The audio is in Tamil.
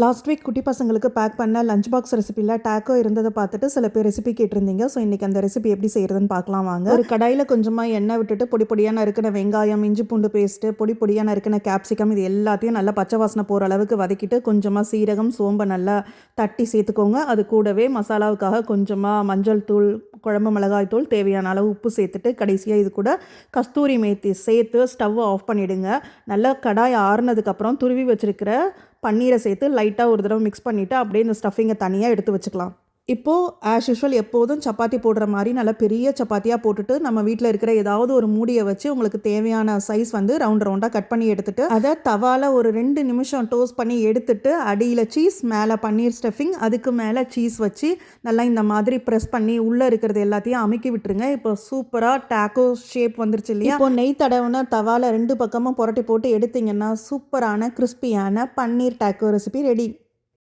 லாஸ்ட் வீக் குட்டி பசங்களுக்கு பேக் பண்ண லஞ்ச் பாக்ஸ் ரெசிபியில் டேக்கோ இருந்ததை பார்த்துட்டு சில பேர் ரெசிபி கேட்டிருந்தீங்க. ஸோ இன்றைக்கி அந்த ரெசிபி எப்படி செய்கிறதுன்னு பார்க்கலாம் வாங்க. ஒரு கடாயில் கொஞ்சமாக எண்ணெய் விட்டுட்டு பொடி பொடியாக நறுக்கின வெங்காயம், இஞ்சி பூண்டு பேஸ்ட்டு, பொடி பொடியாக நறுக்கின கேப்சிகம், இது எல்லாத்தையும் நல்லா பச்சை வாசனை போகிற அளவுக்கு வதக்கிட்டு கொஞ்சமாக சீரகம், சோம்பை நல்லா தட்டி சேர்த்துக்கோங்க. அது கூடவே மசாலாவுக்காக கொஞ்சமாக மஞ்சள் தூள், குழம்பு மிளகாய் தூள், தேவையான அளவு உப்பு சேர்த்துட்டு கடைசியாக இது கூட கஸ்தூரி மேத்தி சேர்த்து ஸ்டவ்வை ஆஃப் பண்ணிவிடுங்க. நல்லா கடாய் ஆறுனதுக்கப்புறம் துருவி வச்சுருக்கிற பன்னீரை சேர்த்து லைட்டாக ஒரு தடவை மிக்ஸ் பண்ணிவிட்டு அப்படியே இந்த ஸ்டஃபிங்கை தனியாக எடுத்து வச்சுக்கலாம். இப்போது ஆஸ் யூஷுவல் எப்போதும் சப்பாத்தி போடுற மாதிரி நல்லா பெரிய சப்பாத்தியாக போட்டுட்டு நம்ம வீட்டில் இருக்கிற ஏதாவது ஒரு மூடியை வச்சு உங்களுக்கு தேவையான சைஸ் வந்து ரவுண்டாக கட் பண்ணி எடுத்துகிட்டு அதை தவால ஒரு 2 நிமிஷம் டோஸ்ட் பண்ணி எடுத்துட்டு அடியில் சீஸ், மேலே பன்னீர் ஸ்டஃபிங், அதுக்கு மேலே சீஸ் வச்சு நல்லா இந்த மாதிரி ப்ரெஸ் பண்ணி உள்ளே இருக்கிறது எல்லாத்தையும் அமுக்கி விட்டுருங்க. இப்போ சூப்பராக டேக்கோ ஷேப் வந்துருச்சு இல்லையா? இப்போ நெய் தடவுன தவால 2 பக்கமும் புரட்டி போட்டு எடுத்திங்கன்னா சூப்பரான கிறிஸ்பியான பன்னீர் டேக்கோ ரெசிபி ரெடி.